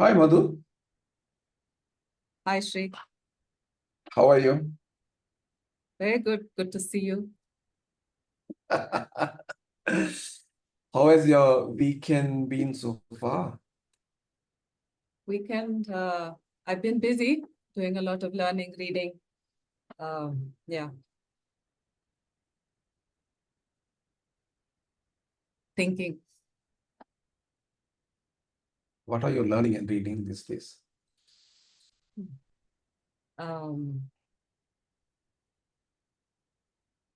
Hi, Madhu. Hi, Sri. How are you? Very good. Good to see you. How has your weekend been so far? Weekend, I've been busy doing a lot of learning, reading. Yeah, thinking. What are you learning and reading these days? Um,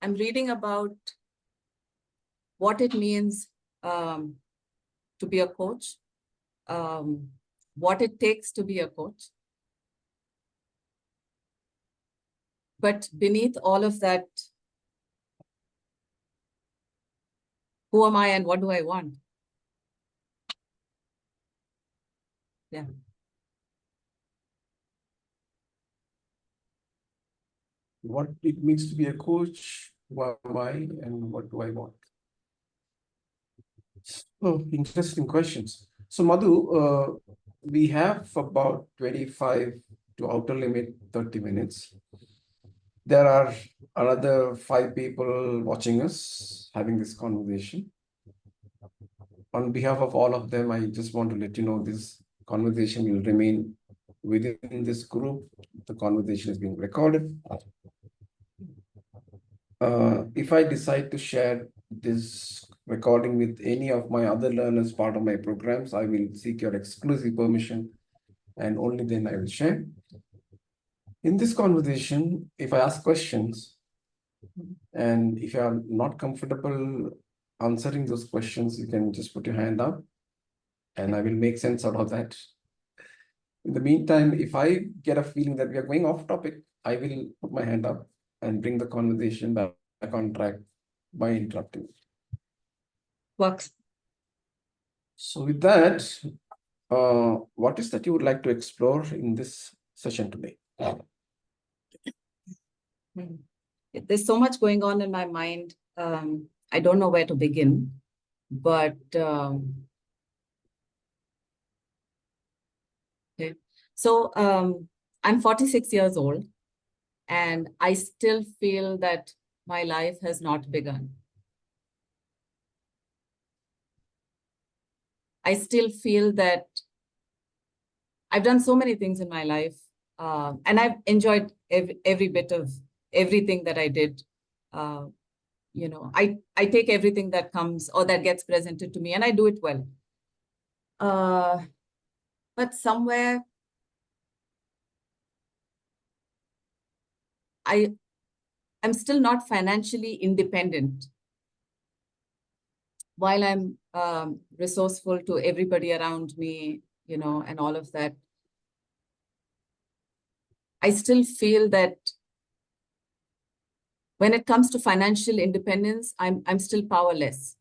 I'm reading about what it means um, to be a coach, um, what it takes to be a coach. But beneath all of that, who am I and what do I want? Yeah. What it means to be a coach, who am I, and what do I want? Oh, interesting questions. So, Madhu, we have about 25 to outer limit 30 minutes. There are another 5 people watching us having this conversation. On behalf of all of them, I just want to let you know this conversation will remain within this group. The conversation is being recorded. If I decide to share this recording with any of my other learners part of my programs, I will seek your exclusive permission and only then I will share. In this conversation, if I ask questions and if you are not comfortable answering those questions, you can just put your hand up and I will make sense out of that. In the meantime, if I get a feeling that we are going off topic, I will put my hand up and bring the conversation back on track by interrupting. Works. So with that, what is that you would like to explore in this session today? There's so much going on in my mind. I don't know where to begin, but okay. So I'm 46 years old, and I still feel that my life has not begun. I still feel that I've done so many things in my life, and I've enjoyed every bit of everything that I did. Uh, I take everything that comes or that gets presented to me, and I do it well. But somewhere I'm still not financially independent. While I'm resourceful to everybody around me, and all of that, I still feel that when it comes to financial independence, I'm still powerless.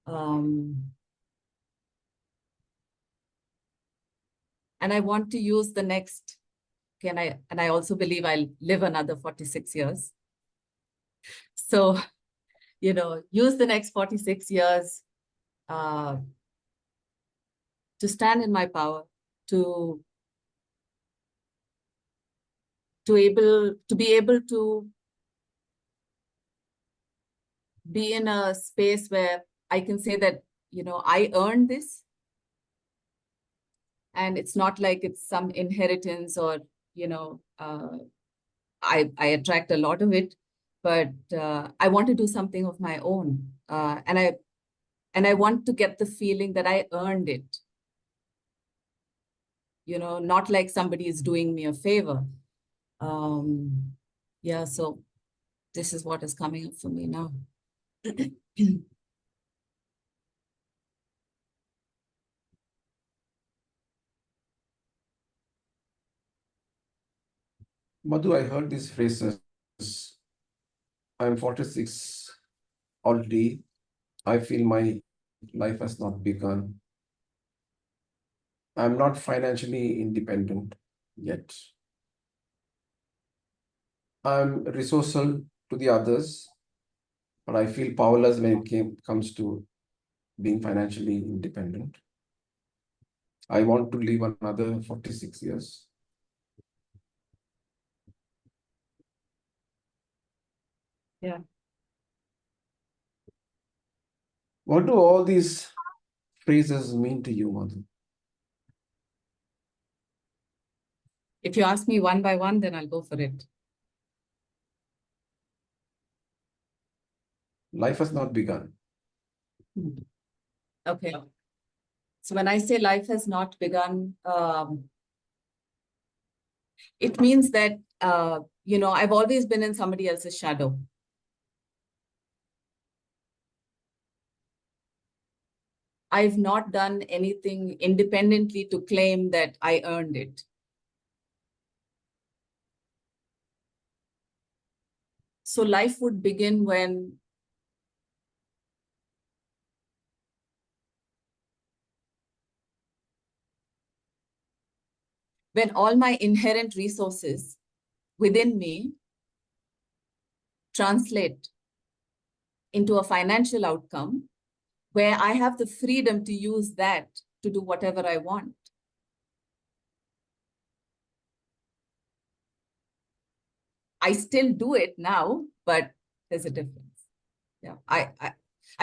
And I want to use the next, and I also believe I'll live another 46 years. So, use the next 46 years to stand in my power, to be able to be in a space where I can say that, I earned this. And it's not like it's some inheritance or, I attract a lot of it, but I want to do something of my own. And I want to get the feeling that I earned it. Not like somebody is doing me a favor. Yeah, so this is what is coming up for me now. Madhu, I heard these phrases. I'm 46 already. I feel my life has not begun. I'm not financially independent yet. I'm resourceful to the others, but I feel powerless when it comes to being financially independent. I want to live another 46 years. Yeah. What do all these phrases mean to you, Madhu? If you ask me one by one, then I'll go for it. Life has not begun. Okay. So when I say life has not begun, it means that, I've always been in somebody else's shadow. I've not done anything independently to claim that I earned it. So life would begin when all my inherent resources within me translate into a financial outcome where I have the freedom to use that to do whatever I want. I still do it now, but there's a difference. Yeah, I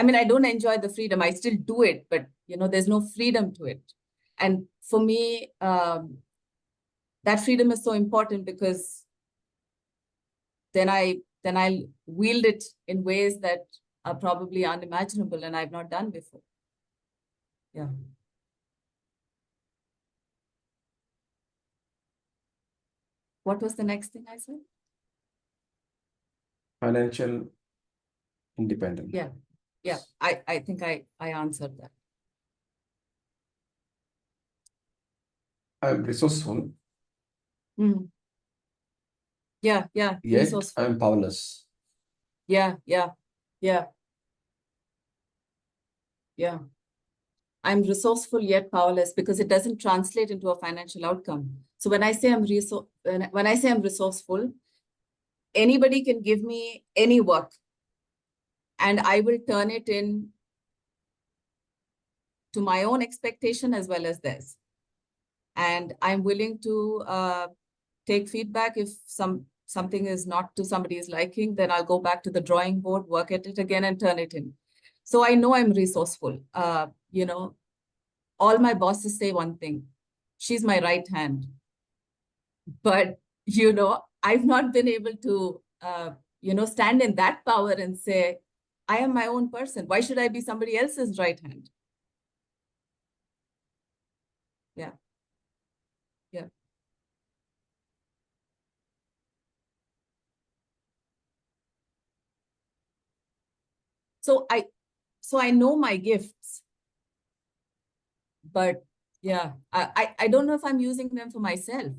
mean, I don't enjoy the freedom. I still do it, but there's no freedom to it. And for me, that freedom is so important because then I'll wield it in ways that are probably unimaginable and I've not done before. Yeah. What was the next thing I said? Financial independence. Yeah. Yeah. I think I answered that. I'm resourceful, Mm. Yeah. yet Resourceful. I'm powerless. Yeah. I'm resourceful yet powerless because it doesn't translate into a financial outcome. So when I say I'm resourceful, anybody can give me any work and I will turn it in to my own expectation as well as theirs. And I'm willing to take feedback. If something is not to somebody's liking, then I'll go back to the drawing board, work at it again and turn it in. So I know I'm resourceful. All my bosses say one thing: she's my right hand. But, I've not been able to, stand in that power and say, I am my own person. Why should I be somebody else's right hand? Yeah. Yeah. So I know my gifts, but yeah, I don't know if I'm using them for myself.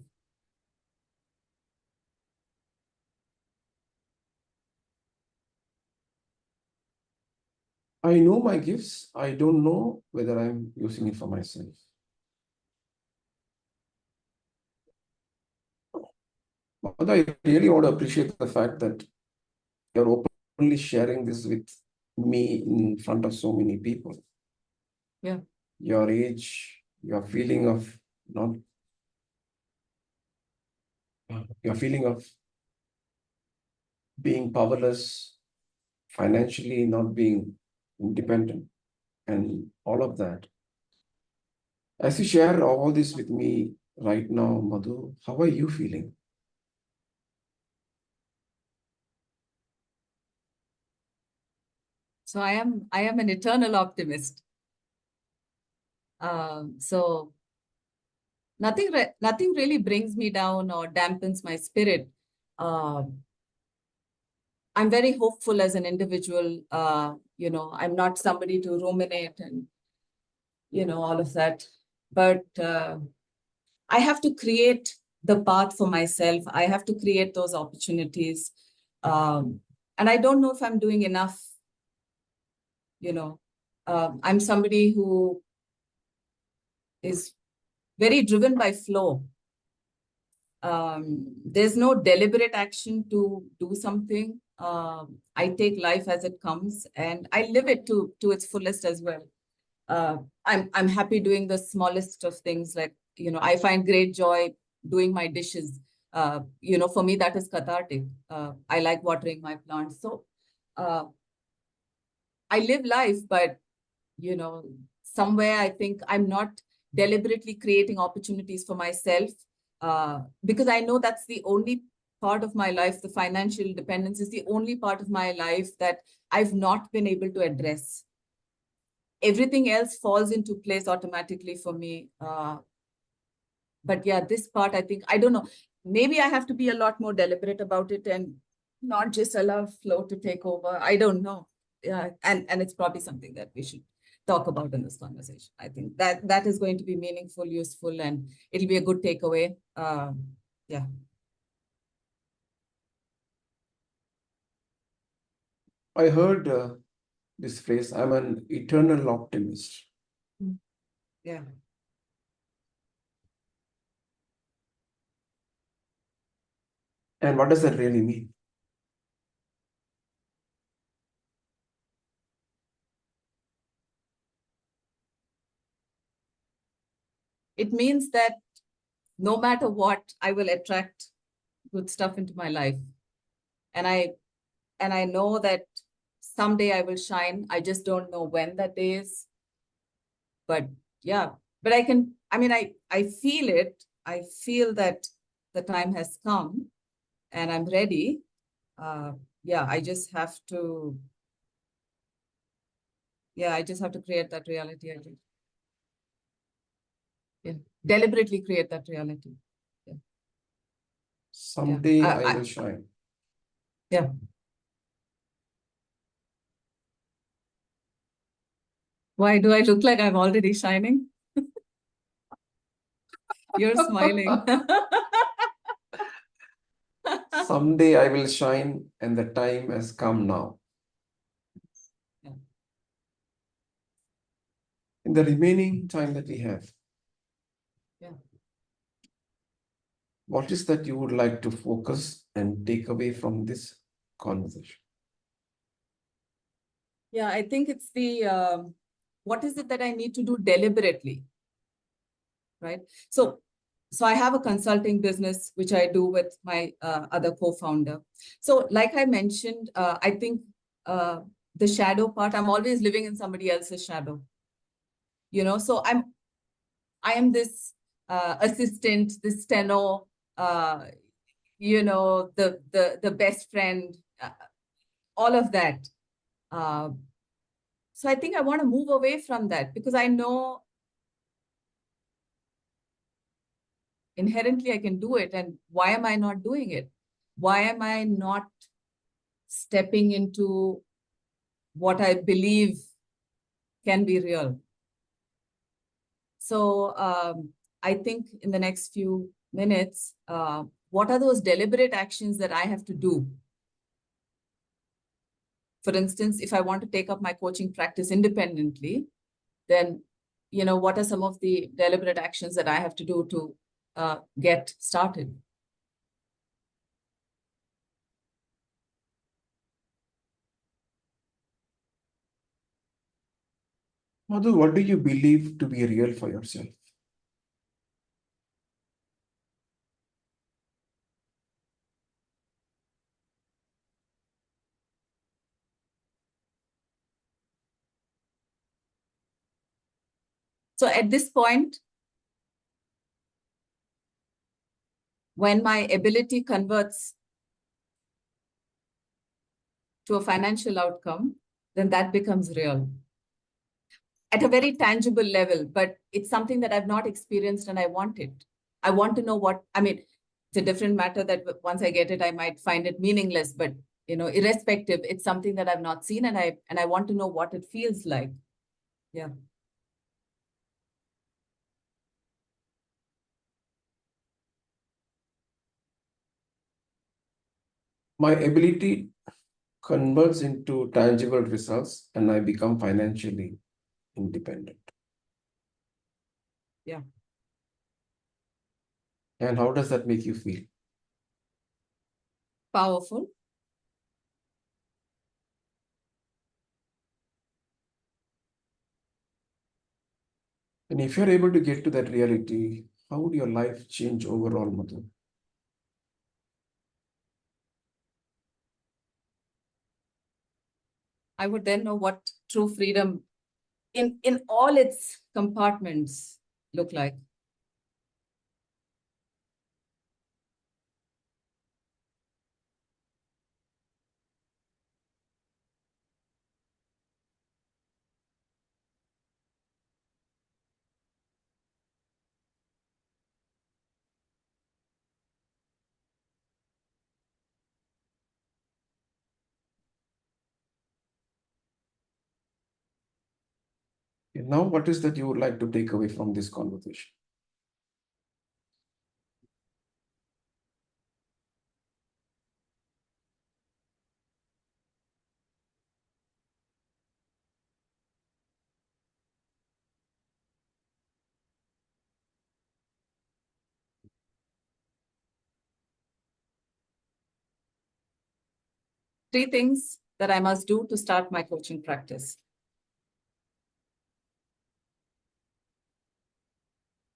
I know my gifts. I don't know whether I'm using it for myself. But I really want to appreciate the fact that you're openly sharing this with me in front of so many people. Yeah. Your age, your feeling of not, your feeling of being powerless, financially not being independent, and all of that. As you share all this with me right now, Madhu, how are you feeling? So I am an eternal optimist. So nothing really brings me down or dampens my spirit. I'm very hopeful as an individual. I'm not somebody to ruminate and, all of that. But I have to create the path for myself. I have to create those opportunities. And I don't know if I'm doing enough. I'm somebody who is very driven by flow. There's no deliberate action to do something. I take life as it comes and I live it to its fullest as well. I'm happy doing the smallest of things. Like, I find great joy doing my dishes. For me, that is cathartic. I like watering my plants. So uh, I live life, but you know, somewhere I think I'm not deliberately creating opportunities for myself, because I know that's the only part of my life. The financial independence is the only part of my life that I've not been able to address. Everything else falls into place automatically for me. But yeah, this part, I think, I don't know, maybe I have to be a lot more deliberate about it and not just allow flow to take over. I don't know. Yeah, and it's probably something that we should talk about in this conversation. I think that is going to be meaningful, useful, and it'll be a good takeaway. Yeah. I heard this phrase, I'm an eternal optimist. Yeah. And what does that really mean? It means that no matter what, I will attract good stuff into my life. And I know that someday I will shine. I just don't know when that day is. But yeah, but I feel it. I feel that the time has come and I'm ready. Uh, yeah, I just have to create that reality. I think. Yeah. Deliberately create that reality. Yeah. Yeah. Someday I will shine. Yeah. Why do I look like I'm already shining? You're smiling. Someday I will shine, and the time has come now. Yeah. In the remaining time that we have, Yeah. what is that you would like to focus and take away from this conversation? Yeah, I think it's the what is it that I need to do deliberately, right? So I have a consulting business which I do with my other co-founder. So like I mentioned, I think the shadow part, I'm always living in somebody else's shadow. So I am this assistant, this steno, the best friend, all of that. So I think I want to move away from that because I know inherently I can do it. And why am I not doing it? Why am I not stepping into what I believe can be real? So I think in the next few minutes, what are those deliberate actions that I have to do? For instance, if I want to take up my coaching practice independently, then, what are some of the deliberate actions that I have to do to get started? Madhu, what do you believe to be real for yourself? So at this point, when my ability converts to a financial outcome, then that becomes real at a very tangible level. But it's something that I've not experienced and I want it. I want to know it's a different matter that once I get it, I might find it meaningless, but irrespective, it's something that I've not seen and I want to know what it feels like. Yeah. My ability converts into tangible results and I become financially independent. Yeah. And how does that make you feel? Powerful. And if you're able to get to that reality, how would your life change overall, Madhu? I would then know what true freedom in all its compartments look like. And now, what is that you would like to take away from this conversation? Three things that I must do to start my coaching practice.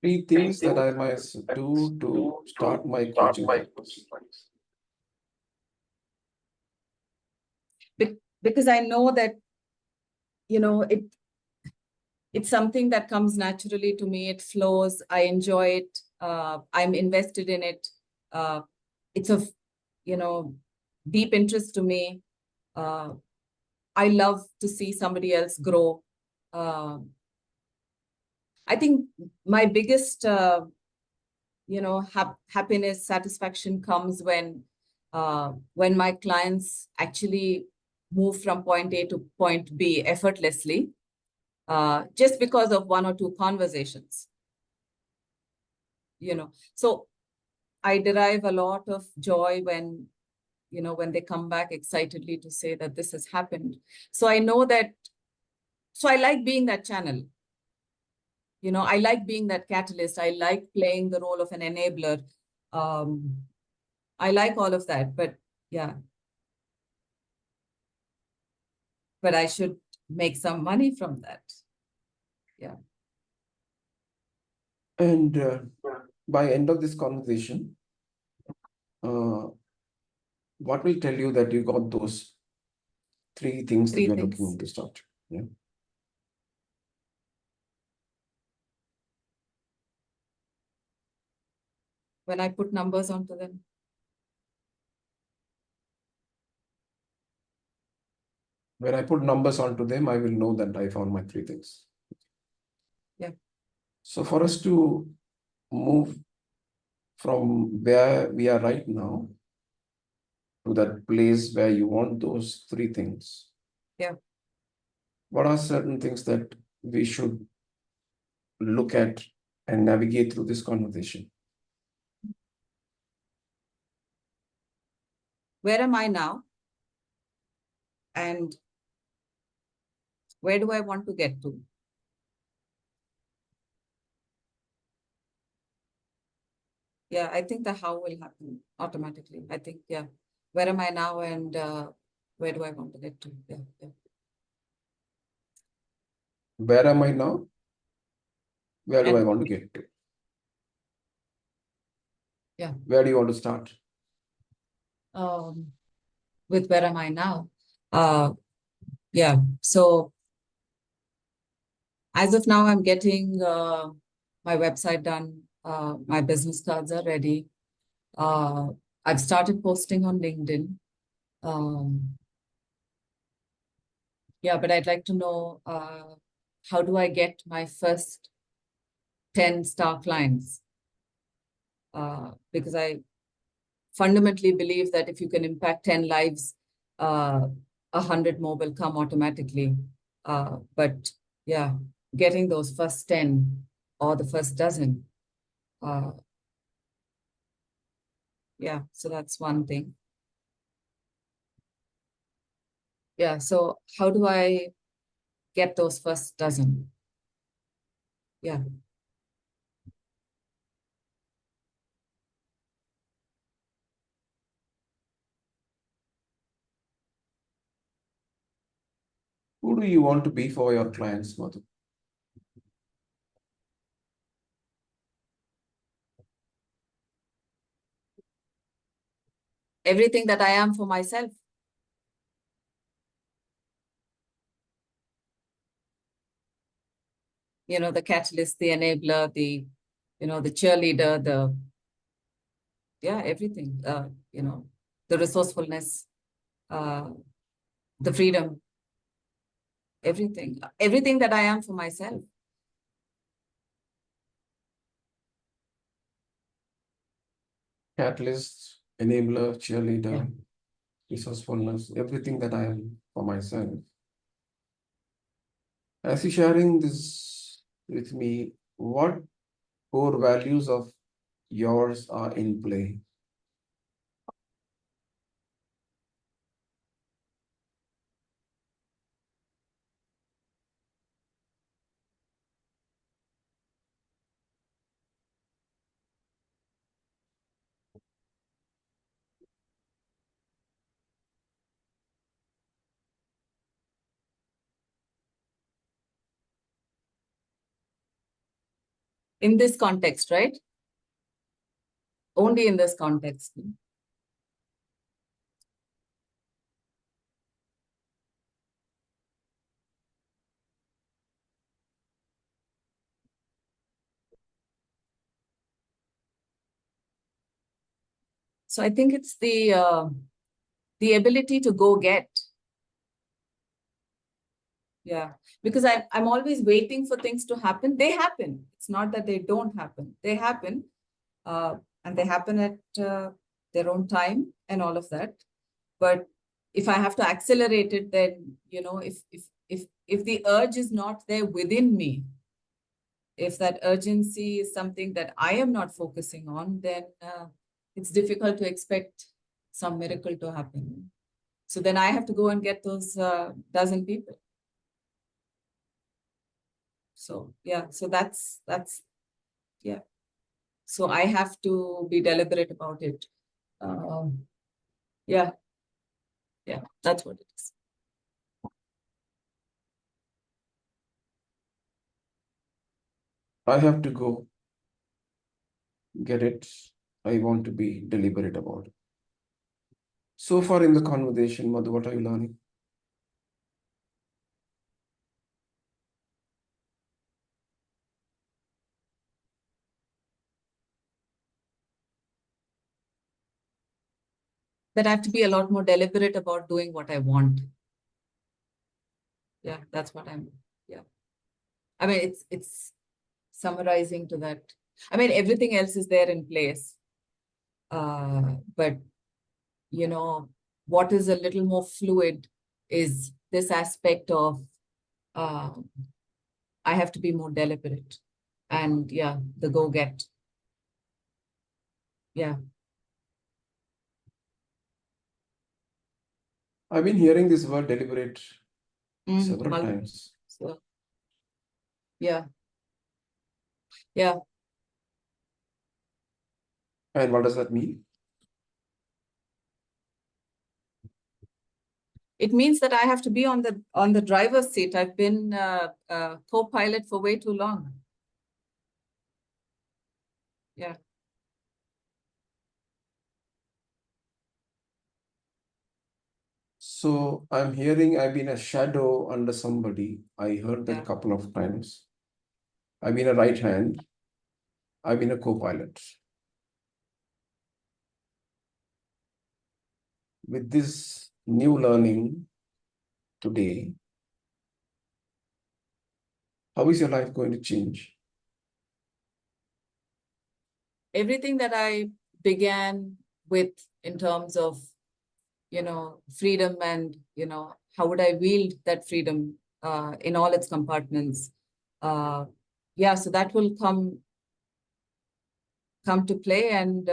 Three things that I must do to start my coaching practice. Because I know that, it's something that comes naturally to me. It flows. I enjoy it. I'm invested in it. It's of, deep interest to me. I love to see somebody else grow. I think my biggest, happiness, satisfaction comes when my clients actually move from point A to point B effortlessly, just because of one or two conversations. So I derive a lot of joy when they come back excitedly to say that this has happened. So I know that, so I like being that channel. I like being that catalyst. I like playing the role of an enabler. I like all of that, but yeah, but I should make some money from that. Yeah. And by end of this conversation, uh, what will tell you that you got those three things that Three you're things. looking to start? Yeah. When I put numbers onto them. When I put numbers onto them, I will know that I found my three things. Yeah. So for us to move from where we are right now to that place where you want those three things, Yeah. what are certain things that we should look at and navigate through this conversation? Where am I now? And where do I want to get to? Yeah, I think the how will happen automatically. I think, yeah. Where am I now and where do I want to get to? Yeah, yeah. Where am I now? Where do I And want to get to? yeah. Where do you want to start? With where am I now? Yeah. So as of now, I'm getting my website done. My business cards are ready. I've started posting on LinkedIn. Yeah, but I'd like to know how do I get my first 10 star clients? Because I fundamentally believe that if you can impact 10 lives, 100 more will come automatically. But yeah, getting those first 10 or the first dozen. Yeah, so that's one thing. Yeah, so how do I get those first dozen? Yeah. Who do you want to be for your clients, Madhu? everything that I am for myself. The catalyst, the enabler, the cheerleader, everything, the resourcefulness, the freedom, everything that I am for myself. Catalyst, enabler, cheerleader, resourcefulness, everything that I am for myself. As you're sharing this with me, what core values of yours are in play? In this context, right? Only in this context. So I think it's the ability to go get. Yeah, because I'm always waiting for things to happen. They happen. It's not that they don't happen. They happen, and they happen at their own time and all of that. But if I have to accelerate it, then if the urge is not there within me, if that urgency is something that I am not focusing on, then it's difficult to expect some miracle to happen. So then I have to go and get those dozen people. So yeah, so that's yeah. So I have to be deliberate about it. Yeah, that's what it is. I have to go get it. I want to be deliberate about it. So far in the conversation, Madhu, what are you learning? That I have to be a lot more deliberate about doing what I want. Yeah, that's what yeah. I mean, it's summarizing to that. I mean, everything else is there in place. But, what is a little more fluid is this aspect of I have to be more deliberate. And the go get. Yeah. I've been hearing this word deliberate several times. So, yeah. Yeah. And what does that mean? It means that I have to be on the driver's seat. I've been a co-pilot for way too long. Yeah. So I'm hearing I've been a shadow under somebody. I heard that a Yeah. couple of times. I've been a right hand. I've been a co-pilot. With this new learning today, how is your life going to change? Everything that I began with in terms of, freedom and, how would I wield that freedom in all its compartments? So that will come to play, and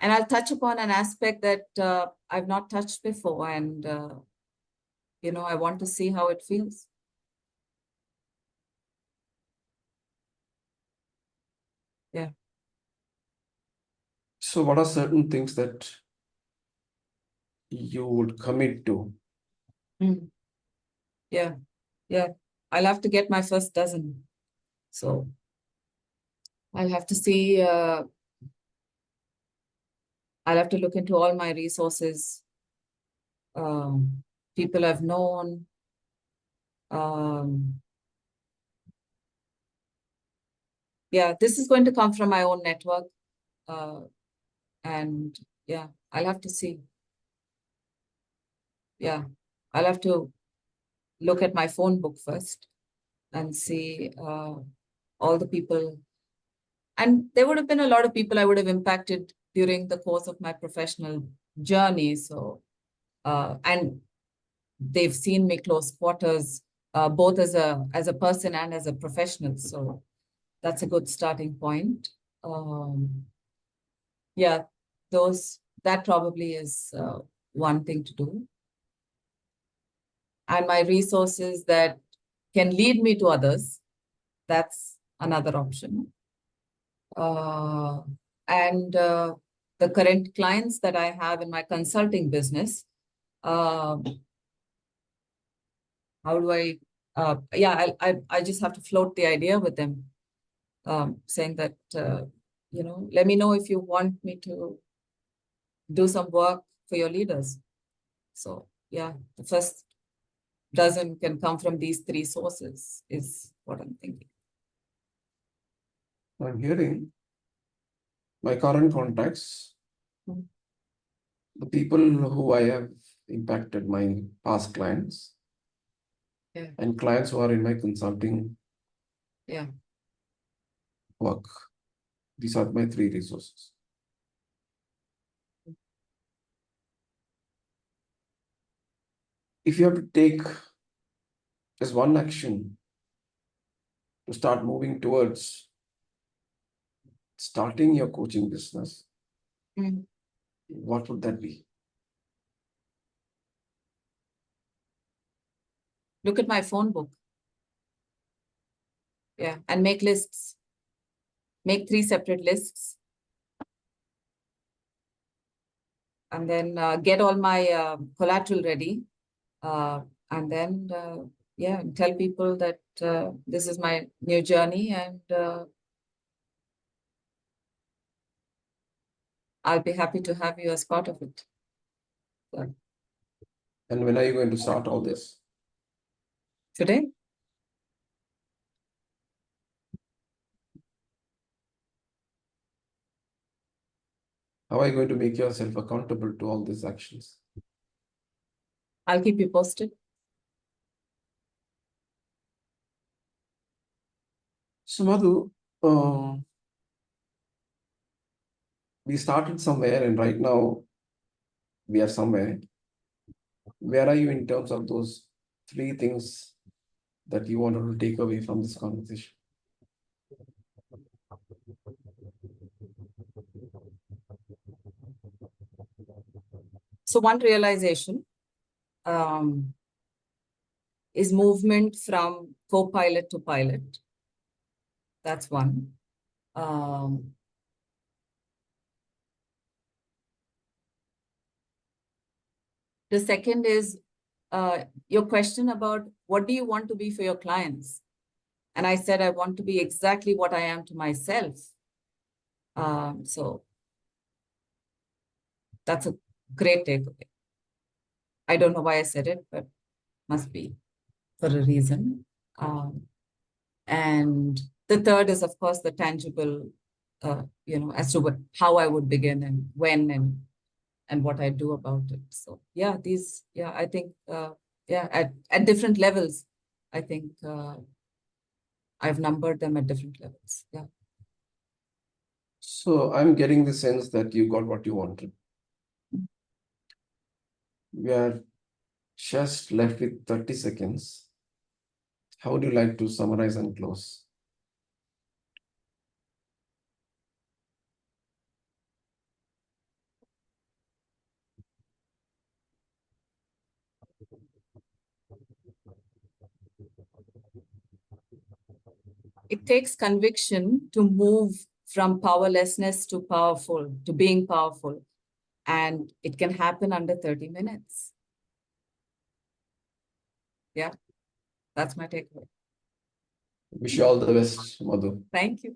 I'll touch upon an aspect that I've not touched before, and I want to see how it feels. Yeah. So what are certain things that you would commit to? Yeah. I'll have to get my first dozen. So I'll have to see I'll have to look into all my resources, people I've known. Yeah, this is going to come from my own network. And yeah, I'll have to see. Yeah, I'll have to look at my phone book first and see all the people. And there would have been a lot of people I would have impacted during the course of my professional journey. So, and they've seen me close quarters, both as a person and as a professional. So that's a good starting point. Yeah, that probably is one thing to do. And my resources that can lead me to others, that's another option. And the current clients that I have in my consulting business, how do I, I just have to float the idea with them, saying that, let me know if you want me to do some work for your leaders. So yeah, the first dozen can come from these three sources is what I'm thinking. I'm hearing my current contacts, the people who I have impacted, my past clients, and clients who are in my consulting work. These are my three resources. If you have to take just one action to start moving towards starting your coaching business, what would that be? Look at my phone book. Yeah, and make lists. Make 3 separate lists. And then get all my collateral ready. And then, tell people that this is my new journey, and I'll be happy to have you as part of it. So, and when are you going to start all this? Today. How are you going to make yourself accountable to all these actions? I'll keep you posted. So Madhu, we started somewhere and right now we are somewhere. Where are you in terms of those 3 things that you wanted to take away from this conversation? So one realization is movement from co-pilot to pilot. That's one. The second is your question about what do you want to be for your clients? And I said, I want to be exactly what I am to myself. So that's a great takeaway. I don't know why I said it, but must be for a reason. And the third is, of course, the tangible, as to how I would begin and when and what I do about it. So yeah, I think, at different levels, I think I've numbered them at different levels. Yeah. So I'm getting the sense that you got what you wanted. We are just left with 30 seconds. How would you like to summarize and close? It takes conviction to move from powerlessness to being powerful. And it can happen under 30 minutes. Yeah, that's my takeaway. Wish you all the best, Madhu. Thank you.